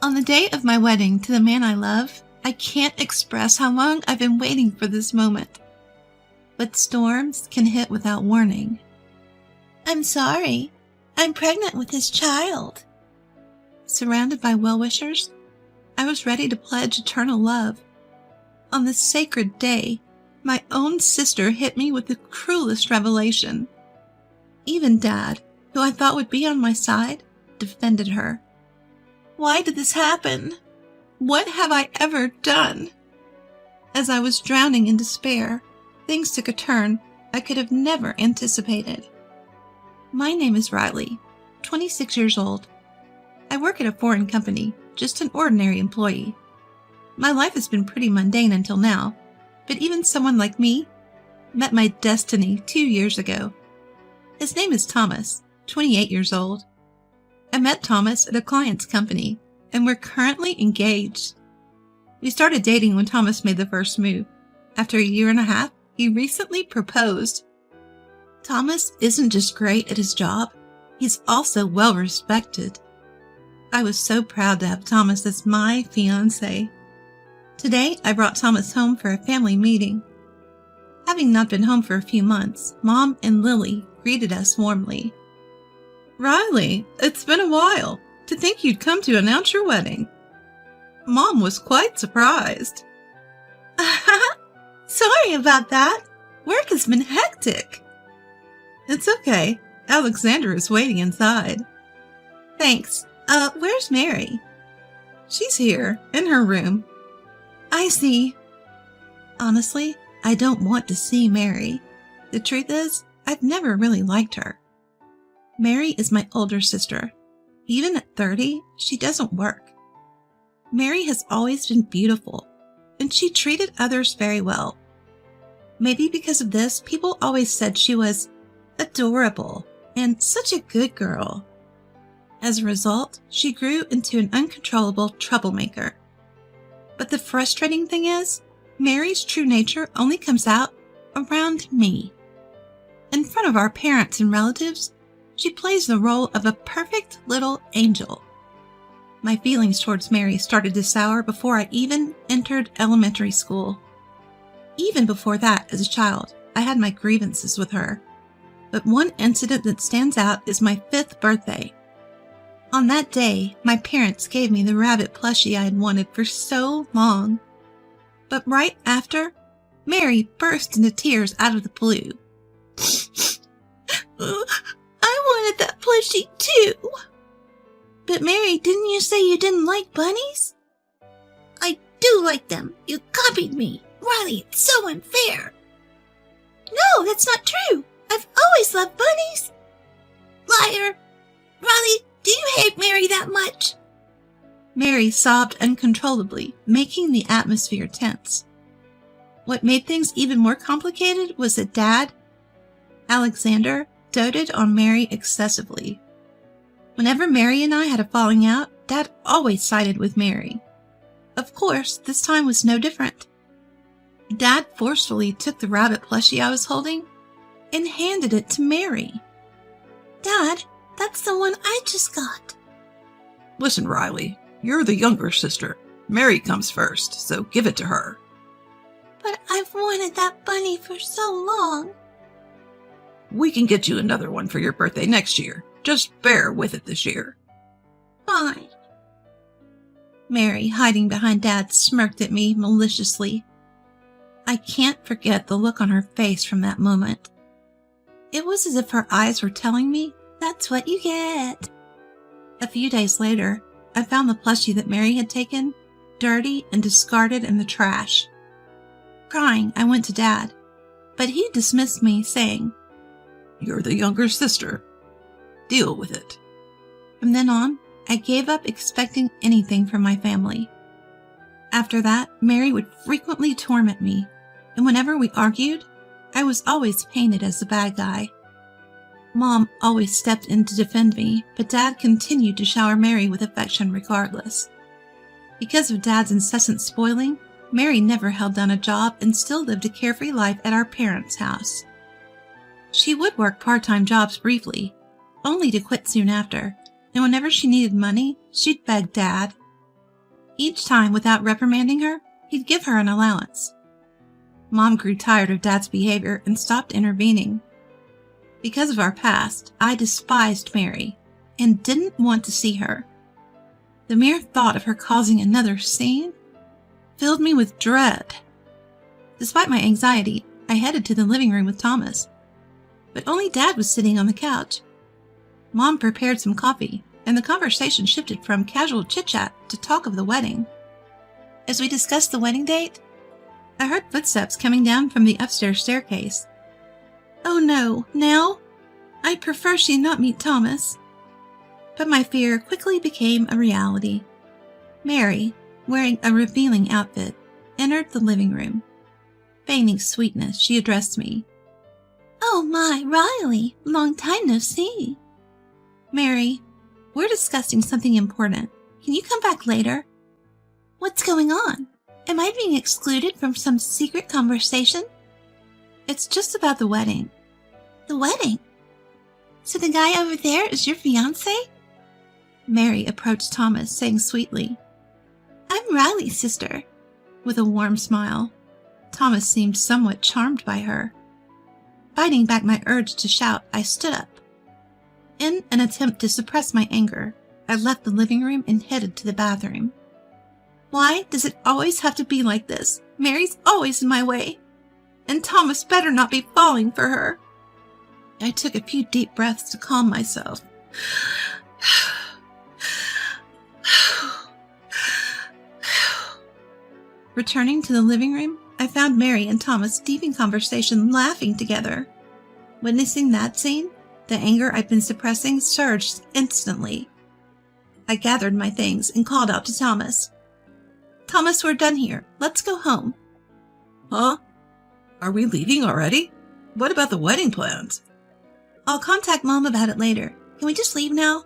On the day of my wedding to the man I love, I can't express how long I've been waiting for this moment. But storms can hit without warning. I'm sorry. I'm pregnant with his child. Surrounded by well-wishers, I was ready to pledge eternal love. On this sacred day, my own sister hit me with the cruelest revelation. Even Dad, who I thought would be on my side, defended her. Why did this happen? What have I ever done? As I was drowning in despair, things took a turn I could have never anticipated. My name is Riley, 26 years old. I work at a foreign company, just an ordinary employee. My life has been pretty mundane until now, but even someone like me met my destiny 2 years ago. His name is Thomas, 28 years old. I met Thomas at a client's company, and we're currently engaged. We started dating when Thomas made the first move. After a year and a half, he recently proposed. Thomas isn't just great at his job, he's also well respected. I was so proud to have Thomas as my fiancé. Today, I brought Thomas home for a family meeting. Having not been home for a few months, Mom and Lily greeted us warmly. Riley, it's been a while. To think you'd come to announce your wedding. Mom was quite surprised. Sorry about that. Work has been hectic. It's okay. Alexander is waiting inside. Thanks. Where's Mary? She's here, in her room. I see. Honestly, I don't want to see Mary. The truth is, I've never really liked her. Mary is my older sister. Even at 30, she doesn't work. Mary has always been beautiful, and she treated others very well. Maybe because of this, people always said she was adorable and such a good girl. As a result, she grew into an uncontrollable troublemaker. But the frustrating thing is, Mary's true nature only comes out around me. In front of our parents and relatives, she plays the role of a perfect little angel. My feelings towards Mary started to sour before I even entered elementary school. Even before that, as a child, I had my grievances with her. But one incident that stands out is my 5th birthday. On that day, my parents gave me the rabbit plushie I had wanted for so long. But right after, Mary burst into tears out of the blue. I wanted that plushie too. But Mary, didn't you say you didn't like bunnies? I do like them. You copied me. Riley, it's so unfair. No, that's not true. I've always loved bunnies. Liar. Riley, do you hate Mary that much? Mary sobbed uncontrollably, making the atmosphere tense. What made things even more complicated was that Dad, Alexander, doted on Mary excessively. Whenever Mary and I had a falling out, Dad always sided with Mary. Of course, this time was no different. Dad forcefully took the rabbit plushie I was holding and handed it to Mary. Dad, that's the one I just got. Listen, Riley, you're the younger sister. Mary comes first, so give it to her. But I've wanted that bunny for so long. We can get you another one for your birthday next year. Just bear with it this year. Fine. Mary, hiding behind Dad, smirked at me maliciously. I can't forget the look on her face from that moment. It was as if her eyes were telling me, that's what you get. A few days later, I found the plushie that Mary had taken, dirty and discarded in the trash. Crying, I went to Dad, but he dismissed me, saying, You're the younger sister. Deal with it. From then on, I gave up expecting anything from my family. After that, Mary would frequently torment me, and whenever we argued, I was always painted as the bad guy. Mom always stepped in to defend me, but Dad continued to shower Mary with affection regardless. Because of Dad's incessant spoiling, Mary never held down a job and still lived a carefree life at our parents' house. She would work part-time jobs briefly, only to quit soon after, and whenever she needed money, she'd beg Dad, Each time, without reprimanding her, he'd give her an allowance. Mom grew tired of Dad's behavior and stopped intervening. Because of our past, I despised Mary and didn't want to see her. The mere thought of her causing another scene filled me with dread. Despite my anxiety, I headed to the living room with Thomas, but only Dad was sitting on the couch. Mom prepared some coffee, and the conversation shifted from casual chit-chat to talk of the wedding. As we discussed the wedding date, I heard footsteps coming down from the upstairs staircase. Oh no, now? I'd prefer she not meet Thomas. But my fear quickly became a reality. Mary, wearing a revealing outfit, entered the living room. Feigning sweetness, she addressed me. Oh my, Riley, long time no see. Mary, we're discussing something important. Can you come back later? What's going on? Am I being excluded from some secret conversation? It's just about the wedding. The wedding? So the guy over there is your fiancé? Mary approached Thomas, saying sweetly, I'm Riley's sister, with a warm smile. Thomas seemed somewhat charmed by her. Fighting back my urge to shout, I stood up. In an attempt to suppress my anger, I left the living room and headed to the bathroom. Why does it always have to be like this? Mary's always in my way. And Thomas better not be falling for her. I took a few deep breaths to calm myself. Returning to the living room, I found Mary and Thomas deep in conversation, laughing together. Witnessing that scene, the anger I'd been suppressing surged instantly. I gathered my things and called out to Thomas. Thomas, we're done here. Let's go home. Huh? Are we leaving already? What about the wedding plans? I'll contact Mom about it later. Can we just leave now?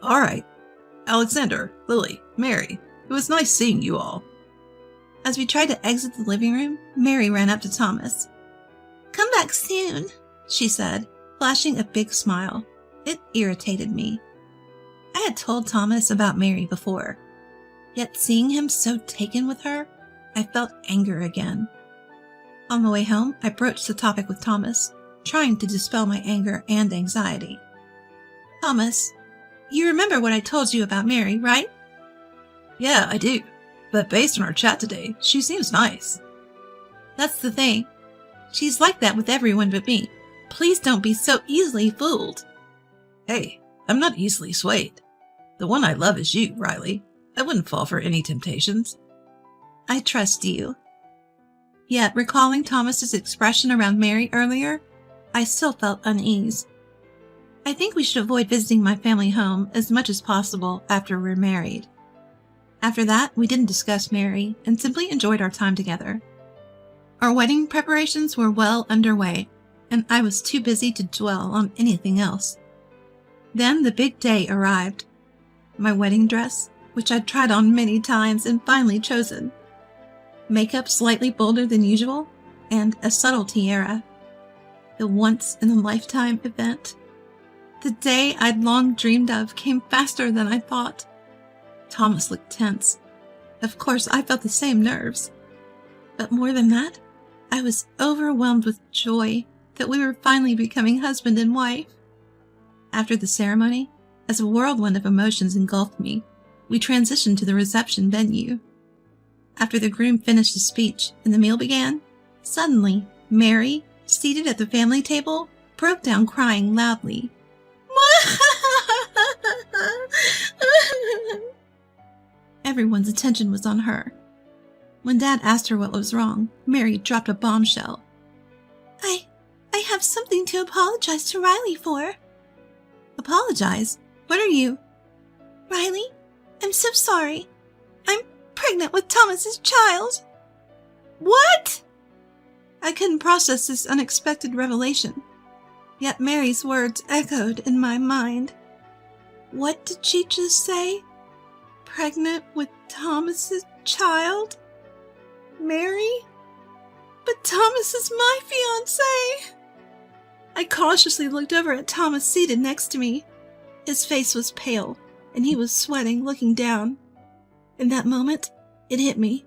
All right. Alexander, Lily, Mary, it was nice seeing you all. As we tried to exit the living room, Mary ran up to Thomas. Come back soon, she said, flashing a big smile. It irritated me. I had told Thomas about Mary before, yet seeing him so taken with her, I felt anger again. On the way home, I broached the topic with Thomas, trying to dispel my anger and anxiety. Thomas, you remember what I told you about Mary, right? Yeah, I do. But based on our chat today, she seems nice. That's the thing. She's like that with everyone but me. Please don't be so easily fooled. Hey, I'm not easily swayed. The one I love is you, Riley. I wouldn't fall for any temptations. I trust you. Yet, recalling Thomas's expression around Mary earlier, I still felt unease. I think we should avoid visiting my family home as much as possible after we're married. After that, we didn't discuss Mary and simply enjoyed our time together. Our wedding preparations were well underway, and I was too busy to dwell on anything else. Then the big day arrived. My wedding dress, which I'd tried on many times and finally chosen. Makeup slightly bolder than usual, and a subtle tiara. The once-in-a-lifetime event. The day I'd long dreamed of came faster than I thought. Thomas looked tense. Of course, I felt the same nerves. But more than that, I was overwhelmed with joy that we were finally becoming husband and wife. After the ceremony, as a whirlwind of emotions engulfed me, we transitioned to the reception venue. After the groom finished his speech and the meal began, suddenly, Mary, seated at the family table, broke down crying loudly. Everyone's attention was on her. When Dad asked her what was wrong, Mary dropped a bombshell. I have something to apologize to Riley for. Apologize? What are you? Riley, I'm so sorry. I'm pregnant with Thomas's child. What? I couldn't process this unexpected revelation. Yet Mary's words echoed in my mind. What did she just say? Pregnant with Thomas's child? Mary? But Thomas is my fiancé. I cautiously looked over at Thomas seated next to me. His face was pale, and he was sweating, looking down. In that moment, it hit me.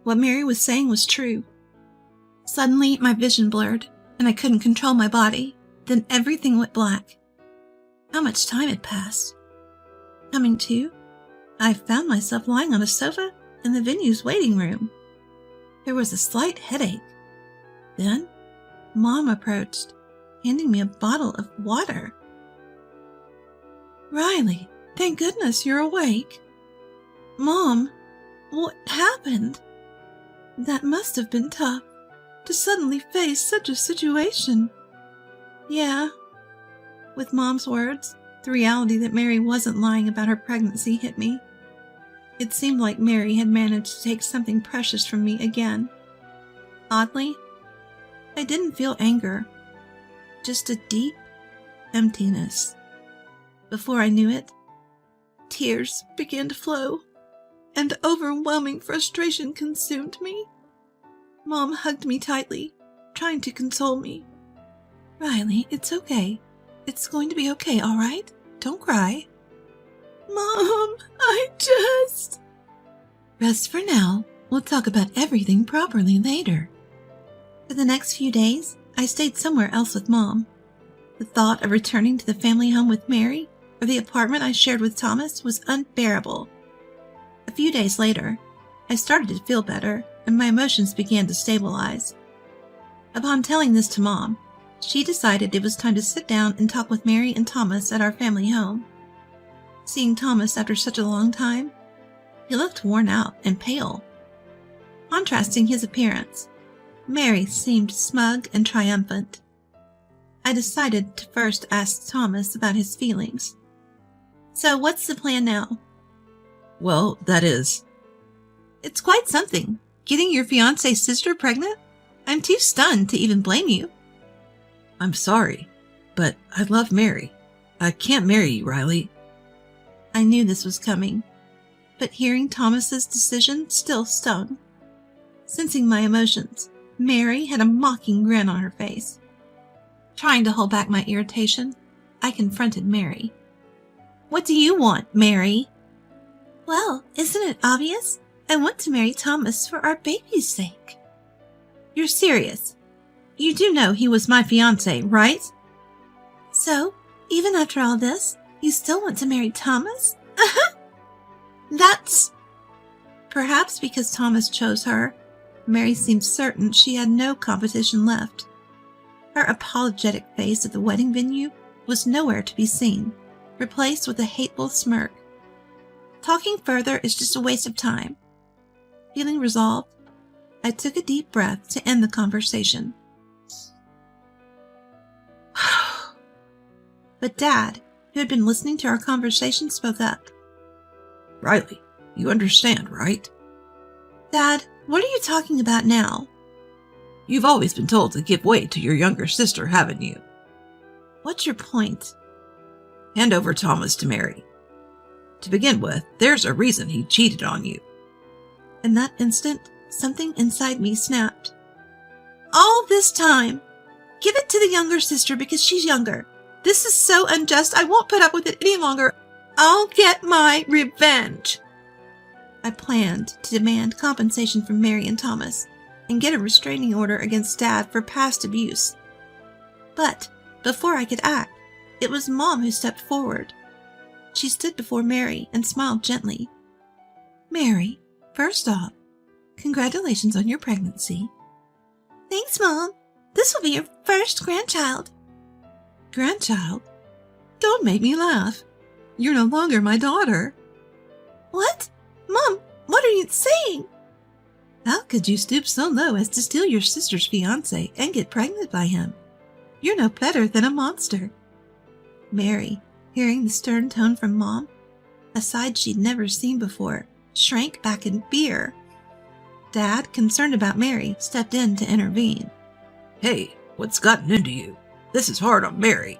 What Mary was saying was true. Suddenly, my vision blurred, and I couldn't control my body. Then everything went black. How much time had passed? Coming to, I found myself lying on a sofa in the venue's waiting room. There was a slight headache. Then, Mom approached, handing me a bottle of water. Riley, thank goodness you're awake. Mom, what happened? That must have been tough, to suddenly face such a situation. Yeah. With Mom's words, the reality that Mary wasn't lying about her pregnancy hit me. It seemed like Mary had managed to take something precious from me again. Oddly, I didn't feel anger, just a deep emptiness. Before I knew it, tears began to flow, and overwhelming frustration consumed me. Mom hugged me tightly, trying to console me. Riley, it's okay. It's going to be okay, all right? Don't cry. Mom, I just... Rest for now. We'll talk about everything properly later. For the next few days, I stayed somewhere else with Mom. The thought of returning to the family home with Mary or the apartment I shared with Thomas was unbearable. A few days later, I started to feel better and my emotions began to stabilize. Upon telling this to Mom, she decided it was time to sit down and talk with Mary and Thomas at our family home. Seeing Thomas after such a long time, he looked worn out and pale. Contrasting his appearance, Mary seemed smug and triumphant. I decided to first ask Thomas about his feelings. So what's the plan now? Well, that is... It's quite something, getting your fiancé's sister pregnant. I'm too stunned to even blame you. I'm sorry, but I love Mary. I can't marry you, Riley. I knew this was coming, but hearing Thomas's decision still stung. Sensing my emotions, Mary had a mocking grin on her face. Trying to hold back my irritation, I confronted Mary. What do you want, Mary? Well, isn't it obvious? I want to marry Thomas for our baby's sake. You're serious? You do know he was my fiancé, right? So, even after all this, you still want to marry Thomas? That's... Perhaps because Thomas chose her, Mary seemed certain she had no competition left. Her apologetic face at the wedding venue was nowhere to be seen, replaced with a hateful smirk. Talking further is just a waste of time. Feeling resolved, I took a deep breath to end the conversation. But Dad, who had been listening to our conversation, spoke up. Riley, you understand, right? Dad, what are you talking about now? You've always been told to give way to your younger sister, haven't you? What's your point? Hand over Thomas to Mary. To begin with, there's a reason he cheated on you. In that instant, something inside me snapped. All this time! Give it to the younger sister because she's younger. This is so unjust, I won't put up with it any longer. I'll get my revenge. I planned to demand compensation from Mary and Thomas and get a restraining order against Dad for past abuse. But before I could act, it was Mom who stepped forward. She stood before Mary and smiled gently. Mary, first off, congratulations on your pregnancy. Thanks, Mom. This will be your first grandchild. Grandchild? Don't make me laugh. You're no longer my daughter. What? Mom, what are you saying? How could you stoop so low as to steal your sister's fiancé and get pregnant by him? You're no better than a monster. Mary, hearing the stern tone from Mom, a side she'd never seen before, shrank back in fear. Dad, concerned about Mary, stepped in to intervene. Hey, what's gotten into you? This is hard on Mary.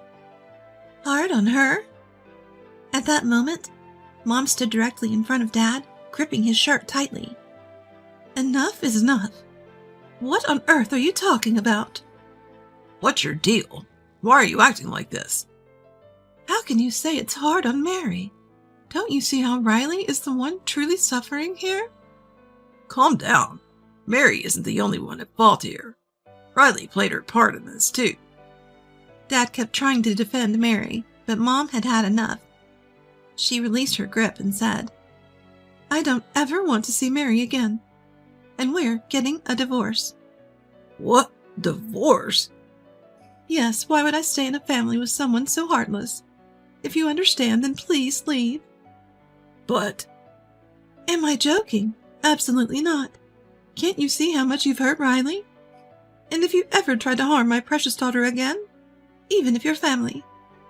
Hard on her? At that moment, Mom stood directly in front of Dad, gripping his shirt tightly. Enough is enough. What on earth are you talking about? What's your deal? Why are you acting like this? How can you say it's hard on Mary? Don't you see how Riley is the one truly suffering here? Calm down. Mary isn't the only one at fault here. Riley played her part in this, too. Dad kept trying to defend Mary, but Mom had had enough. She released her grip and said, I don't ever want to see Mary again. And we're getting a divorce. What? Divorce? Yes, why would I stay in a family with someone so heartless? If you understand, then please leave. But... Am I joking? Absolutely not. Can't you see how much you've hurt Riley? And if you ever try to harm my precious daughter again, even if you're family,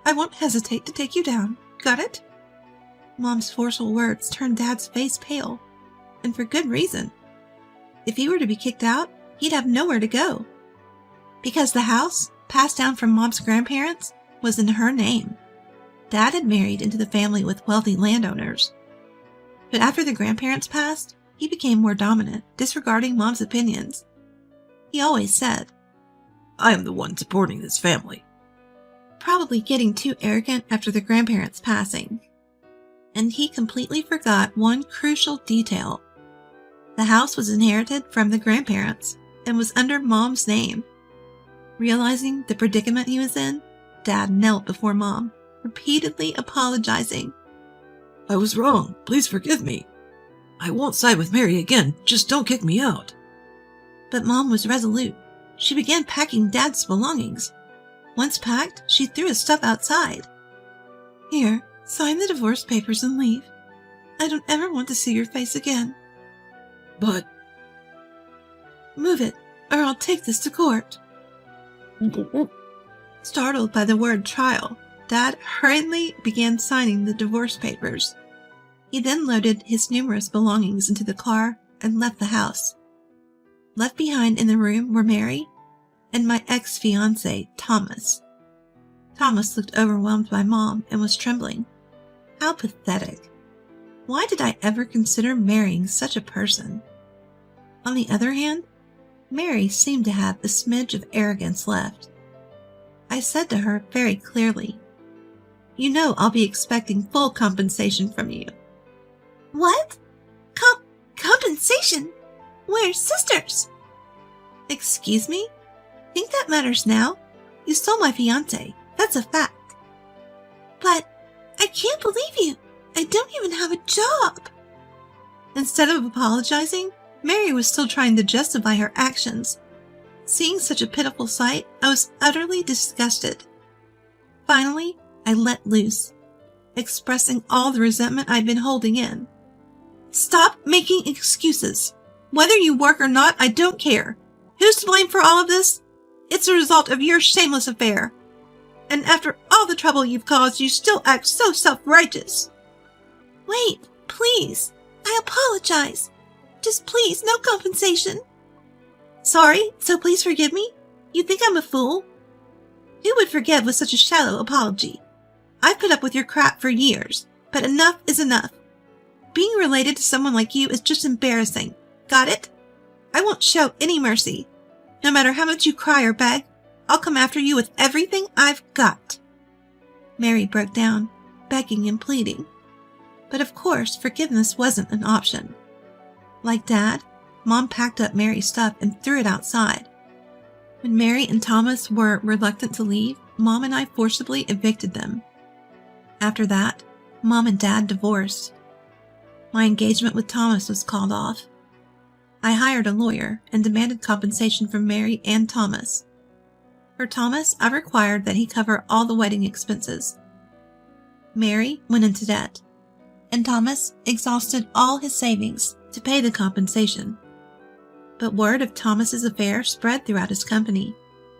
I won't hesitate to take you down. Got it? Mom's forceful words turned Dad's face pale, and for good reason. If he were to be kicked out, he'd have nowhere to go. Because the house, passed down from Mom's grandparents, was in her name. Dad had married into the family with wealthy landowners. But after the grandparents passed, he became more dominant, disregarding Mom's opinions. He always said, I am the one supporting this family. Probably getting too arrogant after the grandparents' passing. And he completely forgot one crucial detail. The house was inherited from the grandparents and was under Mom's name. Realizing the predicament he was in, Dad knelt before Mom, repeatedly apologizing. I was wrong. Please forgive me. I won't side with Mary again. Just don't kick me out. But Mom was resolute. She began packing Dad's belongings. Once packed, she threw his stuff outside. Here, sign the divorce papers and leave. I don't ever want to see your face again. But... Move it, or I'll take this to court. Startled by the word trial, Dad hurriedly began signing the divorce papers. He then loaded his numerous belongings into the car and left the house. Left behind in the room were Mary and my ex-fiancé, Thomas. Thomas looked overwhelmed by Mom and was trembling. How pathetic. Why did I ever consider marrying such a person? On the other hand, Mary seemed to have a smidge of arrogance left. I said to her very clearly, You know I'll be expecting full compensation from you. What? Compensation? We're sisters. Excuse me? Think that matters now? You stole my fiancé. That's a fact. But I can't believe you. I don't even have a job. Instead of apologizing, Mary was still trying to justify her actions. Seeing such a pitiful sight, I was utterly disgusted. Finally, I let loose, expressing all the resentment I'd been holding in. Stop making excuses. Whether you work or not, I don't care. Who's to blame for all of this? It's a result of your shameless affair. And after all the trouble you've caused, you still act so self-righteous. Wait, please. I apologize. Just please, no compensation. Sorry, so please forgive me? You think I'm a fool? Who would forgive with such a shallow apology? I've put up with your crap for years, but enough is enough. Being related to someone like you is just embarrassing. Got it? I won't show any mercy. No matter how much you cry or beg, I'll come after you with everything I've got. Mary broke down, begging and pleading. But of course, forgiveness wasn't an option. Like Dad, Mom packed up Mary's stuff and threw it outside. When Mary and Thomas were reluctant to leave, Mom and I forcibly evicted them. After that, Mom and Dad divorced. My engagement with Thomas was called off. I hired a lawyer and demanded compensation from Mary and Thomas. For Thomas, I required that he cover all the wedding expenses. Mary went into debt, and Thomas exhausted all his savings to pay the compensation. But word of Thomas's affair spread throughout his company,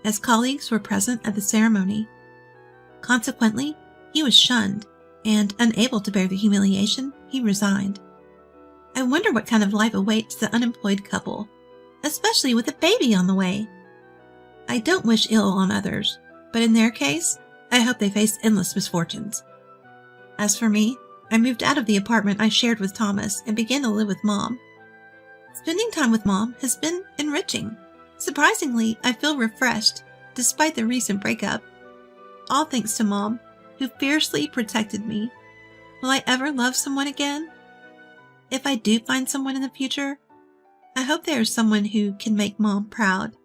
as colleagues were present at the ceremony. Consequently, he was shunned, and unable to bear the humiliation, he resigned. I wonder what kind of life awaits the unemployed couple, especially with a baby on the way. I don't wish ill on others, but in their case, I hope they face endless misfortunes. As for me, I moved out of the apartment I shared with Thomas and began to live with Mom. Spending time with Mom has been enriching. Surprisingly, I feel refreshed, despite the recent breakup. All thanks to Mom, who fiercely protected me. Will I ever love someone again? If I do find someone in the future, I hope they are someone who can make Mom proud.